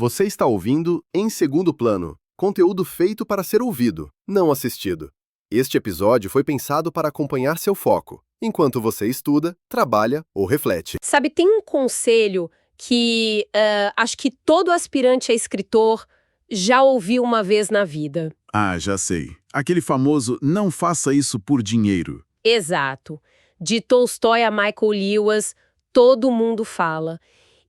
Você está ouvindo Em Segundo Plano, conteúdo feito para ser ouvido, não assistido. Este episódio foi pensado para acompanhar seu foco, enquanto você estuda, trabalha ou reflete. Sabe, tem um conselho que acho que todo aspirante a escritor já ouviu uma vez na vida. Ah, já sei. Aquele famoso não faça isso por dinheiro. Exato. De Tolstói a Michael Lewis, todo mundo fala.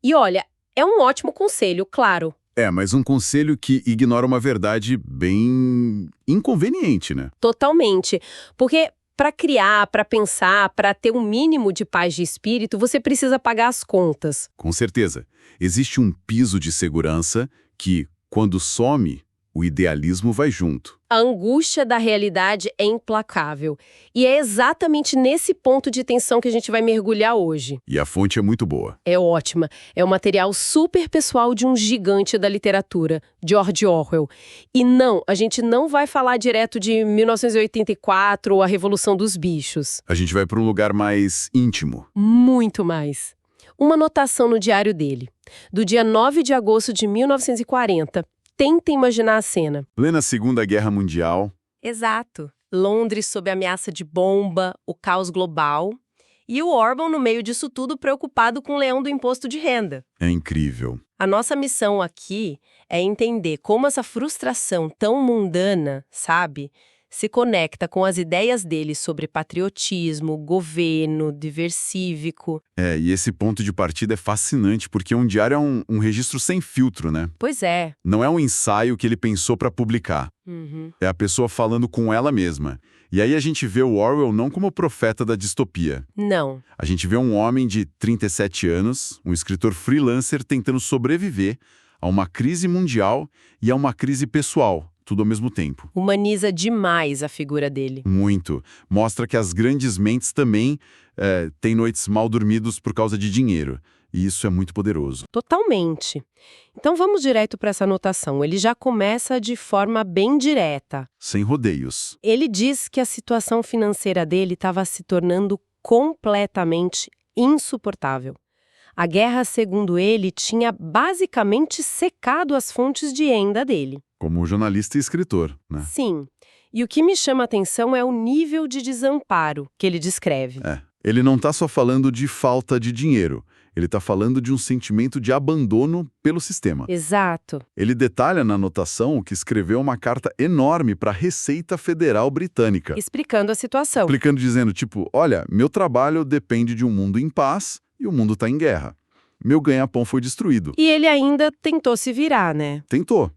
E olha, é um ótimo conselho, claro. Mas um conselho que ignora uma verdade bem inconveniente, né? Totalmente. Porque para criar, para pensar, para ter um mínimo de paz de espírito, você precisa pagar as contas. Com certeza. Existe um piso de segurança que, quando some, o idealismo vai junto. A angústia da realidade é implacável. E é exatamente nesse ponto de tensão que a gente vai mergulhar hoje. E a fonte é muito boa. É ótima. É um material super pessoal de um gigante da literatura, George Orwell. E não, a gente não vai falar direto de 1984 ou a Revolução dos Bichos. A gente vai para um lugar mais íntimo. Muito mais. Uma anotação no diário dele, do dia 9 de agosto de 1940. Tenta imaginar a cena. Plena Segunda Guerra Mundial. Exato. Londres sob ameaça de bomba, o caos global. E o Orwell no meio disso tudo preocupado com o leão do imposto de renda. É incrível. A nossa missão aqui é entender como essa frustração tão mundana, sabe, se conecta com as ideias dele sobre patriotismo, governo, dever cívico. E esse ponto de partida é fascinante, porque um diário é um registro sem filtro, né? Pois é. Não é um ensaio que ele pensou para publicar. É a pessoa falando com ela mesma. E aí a gente vê o Orwell não como profeta da distopia. Não. A gente vê um homem de 37 anos, um escritor freelancer tentando sobreviver a uma crise mundial e a uma crise pessoal. Tudo ao mesmo tempo. Humaniza demais a figura dele. Muito. Mostra que as grandes mentes também têm noites mal dormidas por causa de dinheiro. E isso é muito poderoso. Totalmente. Então vamos direto para essa anotação. Ele já começa de forma bem direta. Sem rodeios. Ele diz que a situação financeira dele estava se tornando completamente insuportável. A guerra, segundo ele, tinha basicamente secado as fontes de renda dele. Como jornalista e escritor, né? Sim. E o que me chama a atenção é o nível de desamparo que ele descreve. Ele não está só falando de falta de dinheiro. Ele está falando de um sentimento de abandono pelo sistema. Exato. Ele detalha na anotação que escreveu uma carta enorme para a Receita Federal Britânica. Explicando a situação. Explicando, dizendo, tipo, olha, meu trabalho depende de um mundo em paz e o mundo está em guerra. Meu ganha-pão foi destruído. E ele ainda tentou se virar, né? Tentou.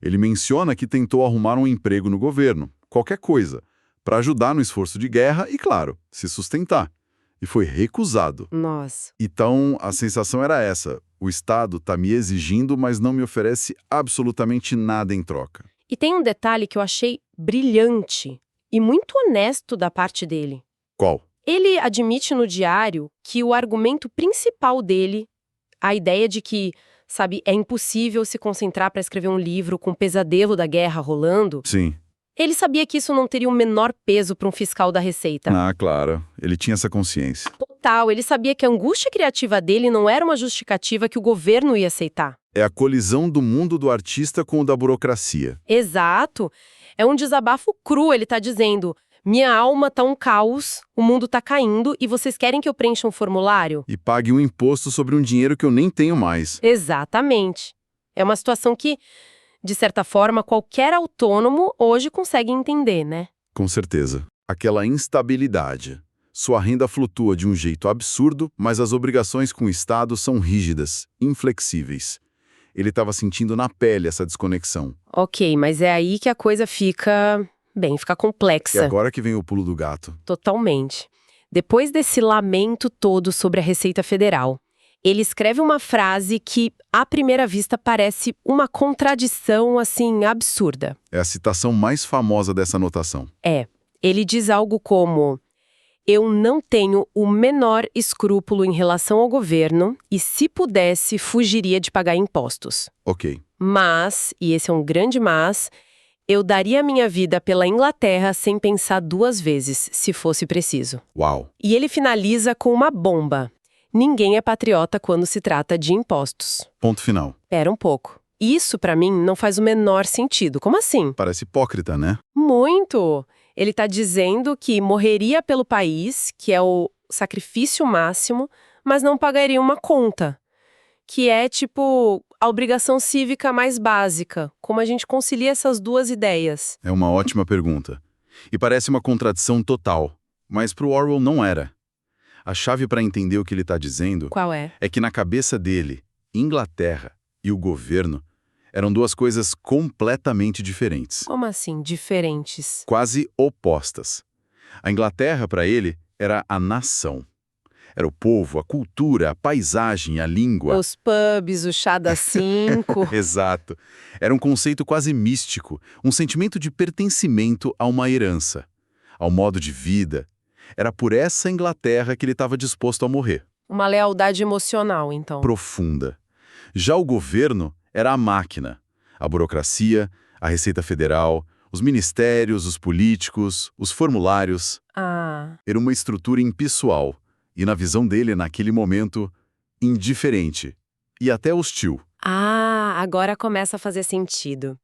Ele menciona que tentou arrumar um emprego no governo, qualquer coisa, para ajudar no esforço de guerra e, claro, se sustentar. E foi recusado. Nossa. Então, a sensação era essa. O Estado está me exigindo, mas não me oferece absolutamente nada em troca. E tem um detalhe que eu achei brilhante e muito honesto da parte dele. Qual? Ele admite no diário que o argumento principal dele, a ideia de que, sabe, é impossível se concentrar para escrever um livro com o pesadelo da guerra rolando. Sim. Ele sabia que isso não teria o menor peso para um fiscal da Receita. Ah, claro. Ele tinha essa consciência. Total, ele sabia que a angústia criativa dele não era uma justificativa que o governo ia aceitar. É a colisão do mundo do artista com o da burocracia. Exato. É um desabafo cru, ele tá dizendo: minha alma tá um caos, o mundo tá caindo e vocês querem que eu preencha um formulário? E pague um imposto sobre um dinheiro que eu nem tenho mais. Exatamente. É uma situação que, de certa forma, qualquer autônomo hoje consegue entender, né? Com certeza. Aquela instabilidade. Sua renda flutua de um jeito absurdo, mas as obrigações com o Estado são rígidas, inflexíveis. Ele estava sentindo na pele essa desconexão. Ok, mas é aí que a coisa fica complexa. E agora que vem o pulo do gato. Totalmente. Depois desse lamento todo sobre a Receita Federal, ele escreve uma frase que, à primeira vista, parece uma contradição, assim, absurda. É a citação mais famosa dessa anotação. Ele diz algo como: eu não tenho o menor escrúpulo em relação ao governo e, se pudesse, fugiria de pagar impostos. Ok. Mas, e esse é um grande mas, eu daria minha vida pela Inglaterra sem pensar duas vezes, se fosse preciso. Uau. E ele finaliza com uma bomba. Ninguém é patriota quando se trata de impostos. Ponto final. Pera um pouco. Isso, pra mim, não faz o menor sentido. Como assim? Parece hipócrita, né? Muito! Ele tá dizendo que morreria pelo país, que é o sacrifício máximo, mas não pagaria uma conta. Que é, tipo, a obrigação cívica mais básica. Como a gente concilia essas duas ideias? É uma ótima pergunta. E parece uma contradição total. Mas para o Orwell não era. A chave para entender o que ele está dizendo Qual é? é que na cabeça dele, Inglaterra e o governo eram duas coisas completamente diferentes, Como assim, diferentes? quase opostas. A Inglaterra, para ele, era a nação. Era o povo, a cultura, a paisagem, a língua. Os pubs, o chá das 5. Exato. Era um conceito quase místico, um sentimento de pertencimento a uma herança, ao modo de vida. Era por essa Inglaterra que ele estava disposto a morrer. Uma lealdade emocional, então. Profunda. Já o governo era a máquina, a burocracia, a Receita Federal, os ministérios, os políticos, os formulários. Ah, Era uma estrutura impessoal e, na visão dele, naquele momento, indiferente e até hostil. agora começa a fazer sentido.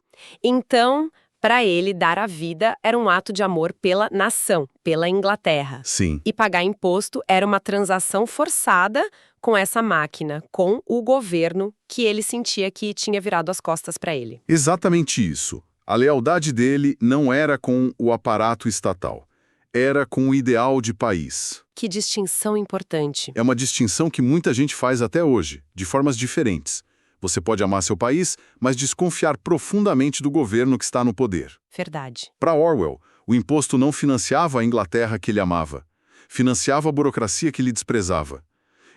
Então, para ele, dar a vida era um ato de amor pela nação, pela Inglaterra. Sim, E pagar imposto era uma transação forçada com essa máquina, com o governo que ele sentia que tinha virado as costas para ele. exatamente isso. A lealdade dele não era com o aparato estatal, era com o ideal de país. Que distinção importante. É uma distinção que muita gente faz até hoje, de formas diferentes. Você pode amar seu país, mas desconfiar profundamente do governo que está no poder. Verdade. Para Orwell, o imposto não financiava a Inglaterra que ele amava, financiava a burocracia que ele desprezava.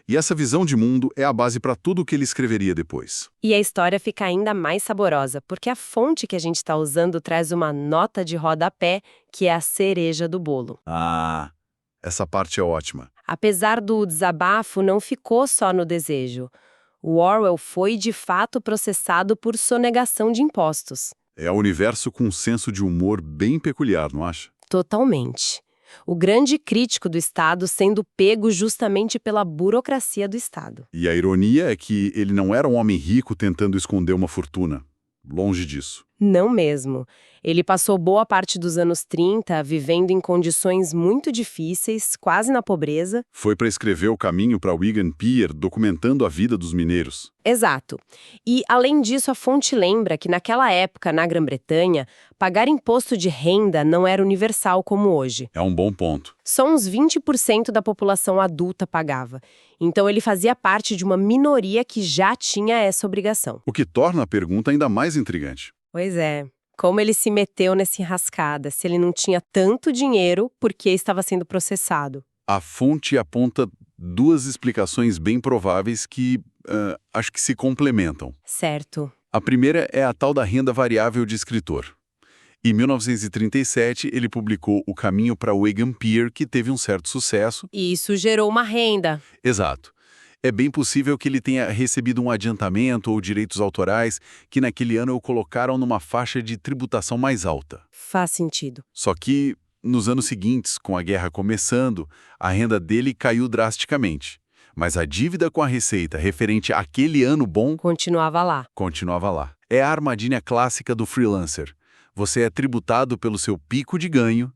E essa visão de mundo é a base para tudo o que ele escreveria depois. E a história fica ainda mais saborosa, porque a fonte que a gente está usando traz uma nota de rodapé, que é a cereja do bolo. Ah, essa parte é ótima. Apesar do desabafo, não ficou só no desejo. O Orwell foi, de fato, processado por sonegação de impostos. É um universo com um senso de humor bem peculiar, não acha? Totalmente. O grande crítico do Estado sendo pego justamente pela burocracia do Estado. E a ironia é que ele não era um homem rico tentando esconder uma fortuna. Longe disso. Não mesmo. Ele passou boa parte dos anos 30 vivendo em condições muito difíceis, quase na pobreza. Foi para escrever O Caminho para Wigan Pier, documentando a vida dos mineiros. Exato. E, além disso, a fonte lembra que naquela época, na Grã-Bretanha, pagar imposto de renda não era universal como hoje. É um bom ponto. Só uns 20% da população adulta pagava. Então ele fazia parte de uma minoria que já tinha essa obrigação. O que torna a pergunta ainda mais intrigante. Pois é. Como ele se meteu nessa enrascada, se ele não tinha tanto dinheiro porque estava sendo processado? A fonte aponta duas explicações bem prováveis que acho que se complementam. Certo. A primeira é a tal da renda variável de escritor. Em 1937, ele publicou O Caminho para Wigan Pier, que teve um certo sucesso. E isso gerou uma renda. Exato. É bem possível que ele tenha recebido um adiantamento ou direitos autorais que naquele ano o colocaram numa faixa de tributação mais alta. Faz sentido. Só que, nos anos seguintes, com a guerra começando, a renda dele caiu drasticamente. Mas a dívida com a Receita referente àquele ano bom Continuava lá. continuava lá. É a armadilha clássica do freelancer. Você é tributado pelo seu pico de ganho,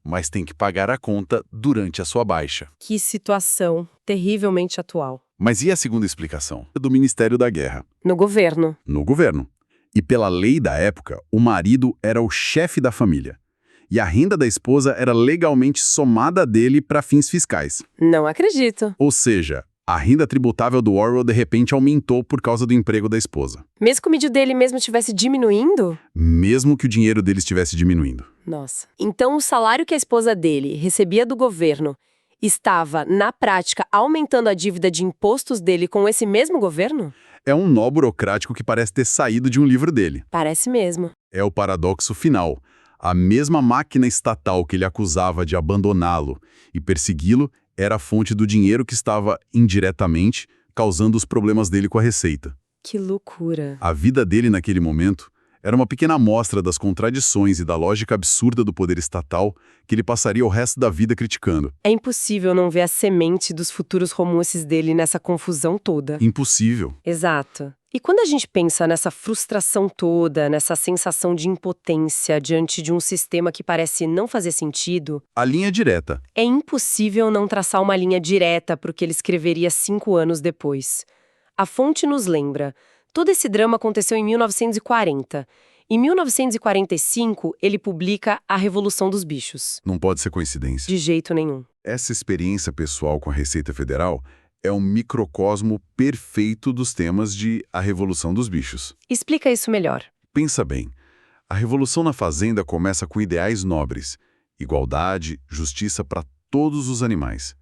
mas tem que pagar a conta durante a sua baixa. Que situação terrivelmente atual. Mas e a segunda explicação? Do Ministério da Guerra. No governo. No governo. E pela lei da época, o marido era o chefe da família. E a renda da esposa era legalmente somada dele para fins fiscais. Não acredito. Ou seja, a renda tributável do Orwell de repente aumentou por causa do emprego da esposa. Mesmo que o mídia dele mesmo estivesse diminuindo? Mesmo que o dinheiro dele estivesse diminuindo. Nossa. Então o salário que a esposa dele recebia do governo estava, na prática, aumentando a dívida de impostos dele com esse mesmo governo? É um nó burocrático que parece ter saído de um livro dele. Parece mesmo. É o paradoxo final. A mesma máquina estatal que ele acusava de abandoná-lo e persegui-lo era a fonte do dinheiro que estava, indiretamente, causando os problemas dele com a Receita. Que loucura. A vida dele naquele momento era uma pequena amostra das contradições e da lógica absurda do poder estatal que ele passaria o resto da vida criticando. É impossível não ver a semente dos futuros romances dele nessa confusão toda. Impossível. Exato. E quando a gente pensa nessa frustração toda, nessa sensação de impotência diante de um sistema que parece não fazer sentido, A linha direta. é impossível não traçar uma linha direta para o que ele escreveria 5 anos depois. A fonte nos lembra. Todo esse drama aconteceu em 1940. Em 1945, ele publica A Revolução dos Bichos. Não pode ser coincidência. De jeito nenhum. Essa experiência pessoal com a Receita Federal é um microcosmo perfeito dos temas de A Revolução dos Bichos. Explica isso melhor. Pensa bem, a Revolução na Fazenda começa com ideais nobres, igualdade, justiça para todos os animais.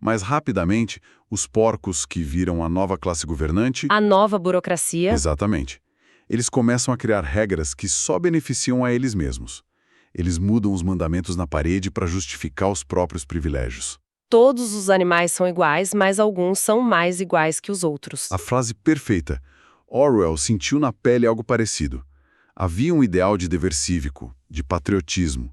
Mas rapidamente, os porcos que viram a nova classe governante... A nova burocracia... Exatamente. Eles começam a criar regras que só beneficiam a eles mesmos. Eles mudam os mandamentos na parede para justificar os próprios privilégios. Todos os animais são iguais, mas alguns são mais iguais que os outros. A frase perfeita. Orwell sentiu na pele algo parecido. Havia um ideal de dever cívico, de patriotismo.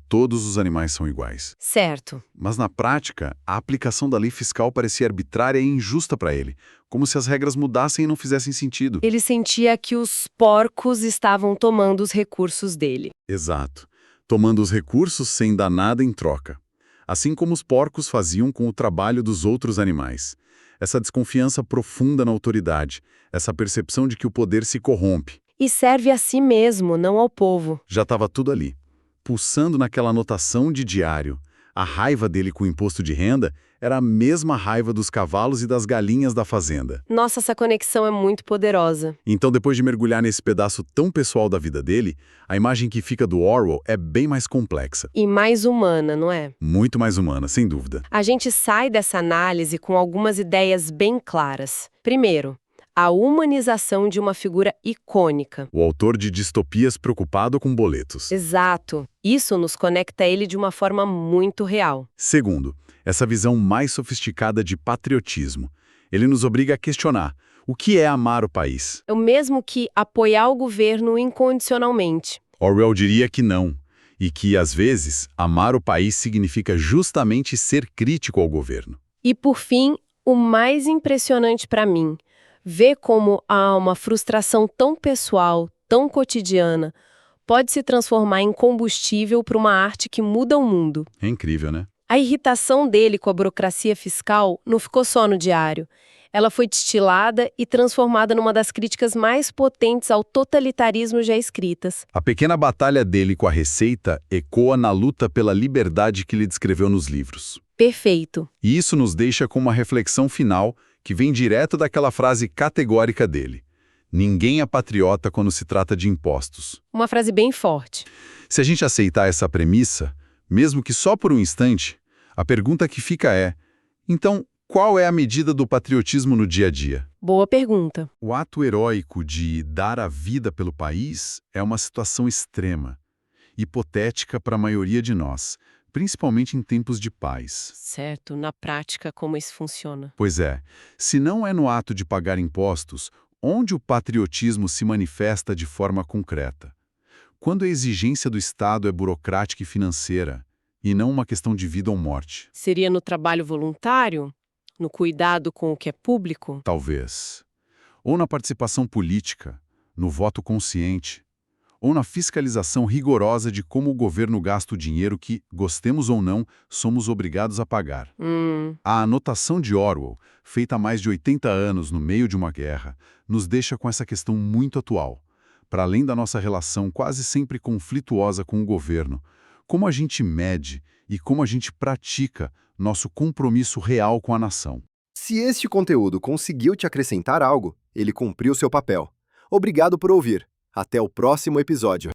Todos os animais são iguais. Certo. Mas na prática, a aplicação da lei fiscal parecia arbitrária e injusta para ele, como se as regras mudassem e não fizessem sentido. Ele sentia que os porcos estavam tomando os recursos dele. Exato. Tomando os recursos sem dar nada em troca. Assim como os porcos faziam com o trabalho dos outros animais. Essa desconfiança profunda na autoridade, essa percepção de que o poder se corrompe. E serve a si mesmo, não ao povo. Já estava tudo ali. Pulsando naquela anotação de diário. A raiva dele com o imposto de renda era a mesma raiva dos cavalos e das galinhas da fazenda. Nossa, essa conexão é muito poderosa. Então, depois de mergulhar nesse pedaço tão pessoal da vida dele, a imagem que fica do Orwell é bem mais complexa. E mais humana, não é? Muito mais humana, sem dúvida. A gente sai dessa análise com algumas ideias bem claras. Primeiro, a humanização de uma figura icônica. O autor de distopias preocupado com boletos. Exato. Isso nos conecta a ele de uma forma muito real. Segundo, essa visão mais sofisticada de patriotismo. Ele nos obriga a questionar o que é amar o país. É o mesmo que apoiar o governo incondicionalmente. Orwell diria que não, e que, às vezes, amar o país significa justamente ser crítico ao governo. E, por fim, o mais impressionante para mim, ver como há uma frustração tão pessoal, tão cotidiana, pode se transformar em combustível para uma arte que muda o mundo. É incrível, né? A irritação dele com a burocracia fiscal não ficou só no diário. Ela foi destilada e transformada numa das críticas mais potentes ao totalitarismo já escritas. A pequena batalha dele com a Receita ecoa na luta pela liberdade que ele descreveu nos livros. Perfeito. E isso nos deixa com uma reflexão final que vem direto daquela frase categórica dele. Ninguém é patriota quando se trata de impostos. Uma frase bem forte. Se a gente aceitar essa premissa, mesmo que só por um instante, a pergunta que fica é: então, qual é a medida do patriotismo no dia a dia? Boa pergunta. O ato heróico de dar a vida pelo país é uma situação extrema, hipotética para a maioria de nós, principalmente em tempos de paz. Certo, na prática, como isso funciona? Pois é, se não é no ato de pagar impostos, onde o patriotismo se manifesta de forma concreta? Quando a exigência do Estado é burocrática e financeira, e não uma questão de vida ou morte. Seria no trabalho voluntário? No cuidado com o que é público? Talvez. Ou na participação política, no voto consciente, ou na fiscalização rigorosa de como o governo gasta o dinheiro que, gostemos ou não, somos obrigados a pagar. A anotação de Orwell, feita há mais de 80 anos no meio de uma guerra, nos deixa com essa questão muito atual. Para além da nossa relação quase sempre conflituosa com o governo, como a gente mede e como a gente pratica nosso compromisso real com a nação. Se este conteúdo conseguiu te acrescentar algo, ele cumpriu seu papel. Obrigado por ouvir. Até o próximo episódio.